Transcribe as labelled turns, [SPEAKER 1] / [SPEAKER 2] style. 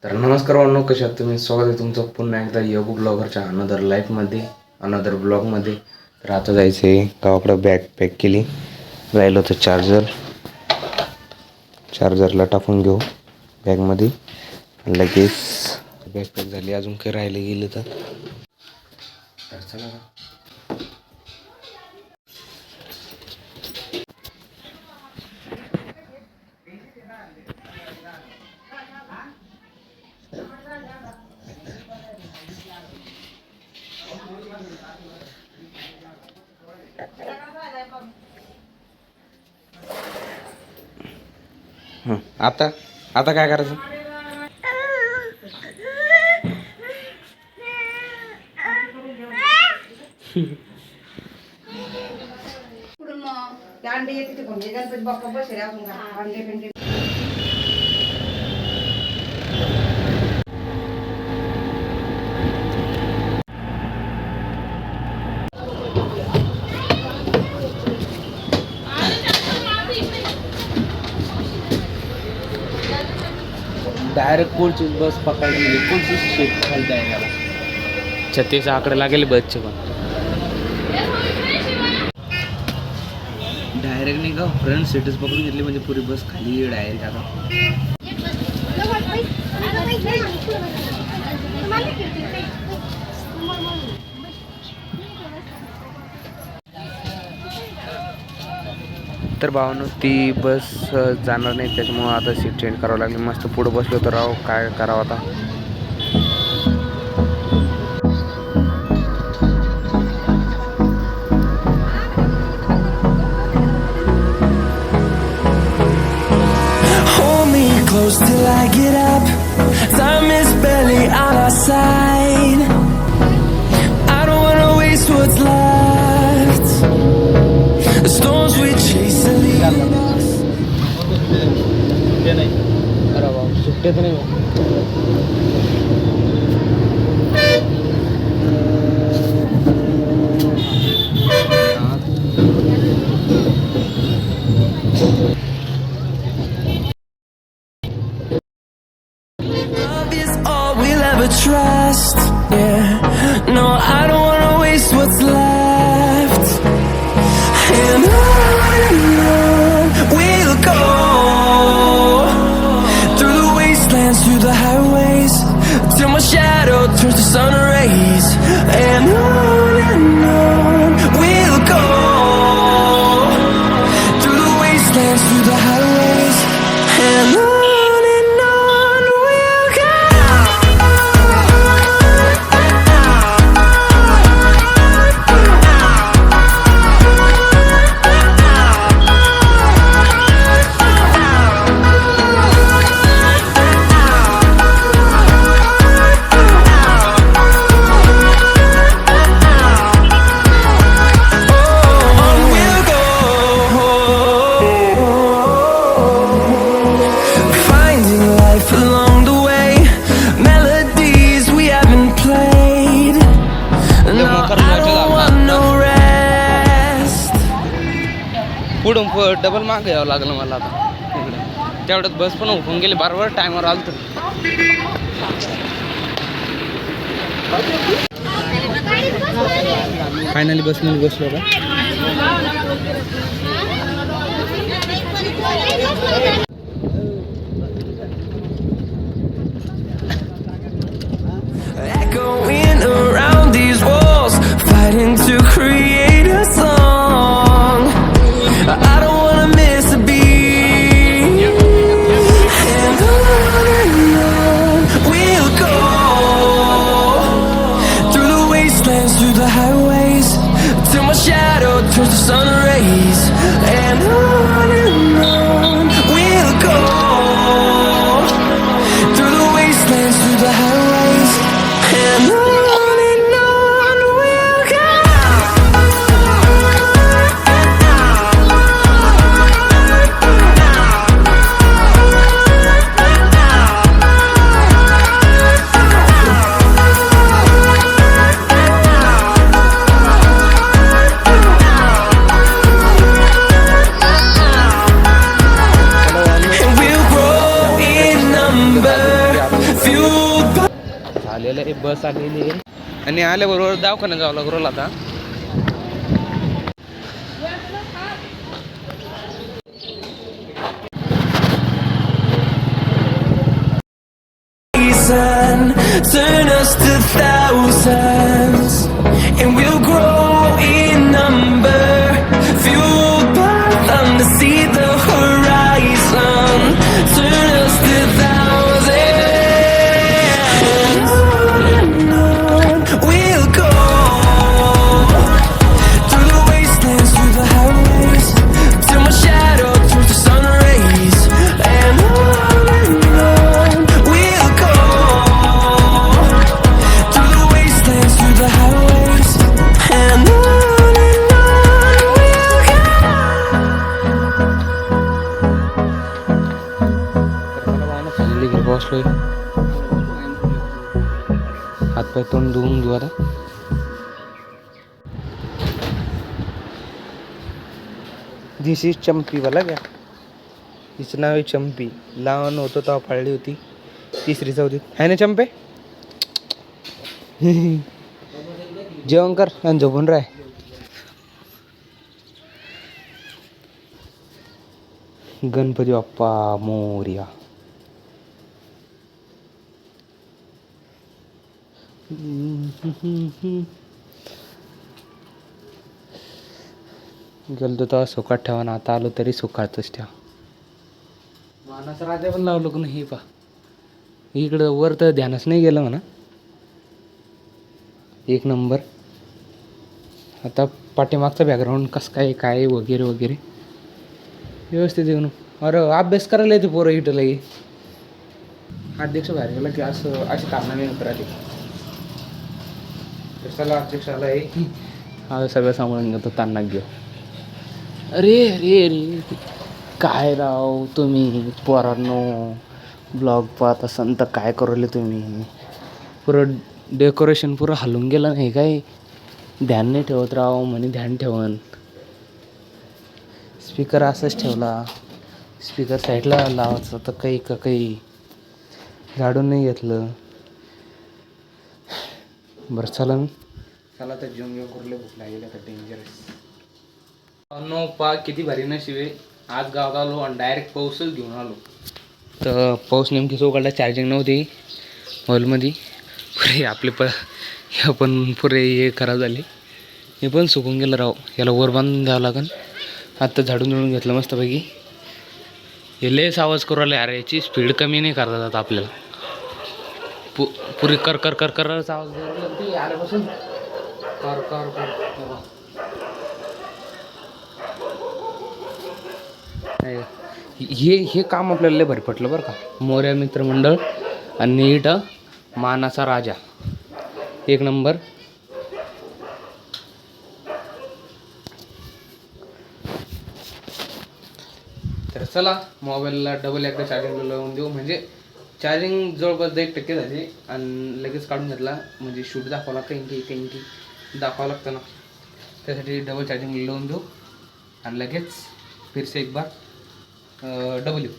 [SPEAKER 1] तर नमस्कार वानो, कशा आहात तुम्ही? स्वागत आहे तुमचं पुन्हा एकदा योगू ब्लॉगरच्या अनदर लाईफमध्ये, अनदर ब्लॉगमध्ये. तर आता जायचं आहे गावाकडं. बॅग पॅक केली, राहिलं होतं चार्जरला टाकून घेऊ बॅगमध्ये. लगेच बॅग पॅक झाली, अजून काही राहिले गेलं तर चला ना. आता आता काय करायचं?
[SPEAKER 2] अंडे येते गणपती बाप्पा बसेल आपण अंडे बिंडे.
[SPEAKER 1] डायरेक्ट पुढची बस पकडली गेली, पुढची शेत खाली जायला 36 आकडे लागेल बसचे. पण डायरेक्ट नाही का, फ्रंट सीटच पकडून घेतली म्हणजे पुरी बस खाली डायरेक्ट. आता तर भावानं ती बस जाणार नाही, त्याच्यामुळं आता सीट चेंज करावं लागली. मस्त पुढं बसलो तर राव, काय करावं आता.
[SPEAKER 3] Close till I get up. Time is barely on our side. I don't wanna waste what's left. The storms we chase are leading us.
[SPEAKER 1] अरे वा, सुट्टे तर नाही.
[SPEAKER 3] Love is all we'll ever trust. Yeah, no, I don't wanna waste what's left. And on we'll go, through the wastelands, through the highways, till my shadow turns to sun rays. And on we'll go, through the wastelands, through the highways, and on.
[SPEAKER 1] पुढून double मागे यावं लागलं मला आता इकडे. तेवढ्यात बस पण उठून गेली, बरोबर टायमवर आलं. तर फायनली बसमध्ये बसलो का.
[SPEAKER 3] Echoing around these walls, fighting to create a song. I don't wanna miss a beat. And on we'll go, through the wastelands, through the highways, till my shadow turns to sun rays. And on we'll go, through the wastelands, through the highways, and on we'll go.
[SPEAKER 1] आलेलं आहे, बस आलेली आहे आणि आल्याबरोबर दवाखान्यात जावं लागलं आता.
[SPEAKER 3] Turn us to thousands, and we'll grow in number, fueled by them to see the horizon. Turn us to thousands, on we'll go, through the wastelands, through the highways, till my shadow turns to sun rays, and on we'll go. Through the highways and on we'll go.
[SPEAKER 1] Finally घरी पोहोचलोय. हातपाय तोंड धुवून घेऊ आता. दिस is चंपी वाला क्या. हिचं नाव आहे चंपी. लहान होतो तेव्हा पाळली होती. 3री 4थीत आहे ना चंपे. जेवण कर आणि झोपून राह. गणपती बाप्पा मोरया. गेलतो तेव्हा सुखात ठेवा ना, आता आलो तरी सुखातच ठेवा. मानाचा राजा पण लावलो का नाही पा. इकडं वर तर ध्यानच नाही गेलं म्हणा. 1 नंबर. आता पाठीमागचा बॅकग्राऊंड कसं काय वगैरे वगैरे व्यवस्थित येऊन. अरे अभ्यास करायला येते पोरं इथं लई. अध्यक्ष बाहेर गेला की असं अशी कारणामे राहते. चला अध्यक्षाला हा सगळं सांभाळून घेतो. तान्हा घेऊ. अरे रे रे काय राव तुम्ही पोरांनो ब्लॉग पाहत असाल तर काय करले तुम्ही. पुरं डेकोरेशन पुरं हलून गेलं नाही काय. ध्यान नाही ठेवत राव. म्हणे ध्यान ठेवन. स्पीकर असंच ठेवला. स्पीकर साईडला लावायचं तर काही झाडून नाही घेतलं. बरं चला तर जेवण घेऊन कुरले भूक लागेल तर डेंजरस. नो पा किती भारी नशीब आहे. आज गावात आलो आणि डायरेक्ट पाऊसच घेऊन आलो. तर पाऊस नेमकी चौकाडला चार्जिंग नव्हती हॉलमध्ये. पुरे आपले पण पुरे हे खराब झाले. हे पण सुकून गेलं राव. याला वर बांधून द्यावं लागेल. आत्ता झाडून घेतलं मस्तपैकी. हे लेस आवाज करू राहिले. अरे याची स्पीड कमी नाही करता जात आपल्याला. पुरी कर कर कर करच आवाज देऊ आल्यापासून कर कर कर. हे काम आपल्याला लय भारी पटलं बरं का. मोर्या मित्रमंडळ आणि इथं मानाचा राजा 1 नंबर. तर चला मोबाईलला डबल एकदा चार्जिंगला लावून देऊ. म्हणजे चार्जिंग जवळपास 1% झाली आणि लगेच काढून घेतला. म्हणजे शूट दाखवायला काही दाखवावं लागतं ना. त्यासाठी डबल चार्जिंग लावून देऊ आणि लगेच फिरसे एक बार डबल येऊ.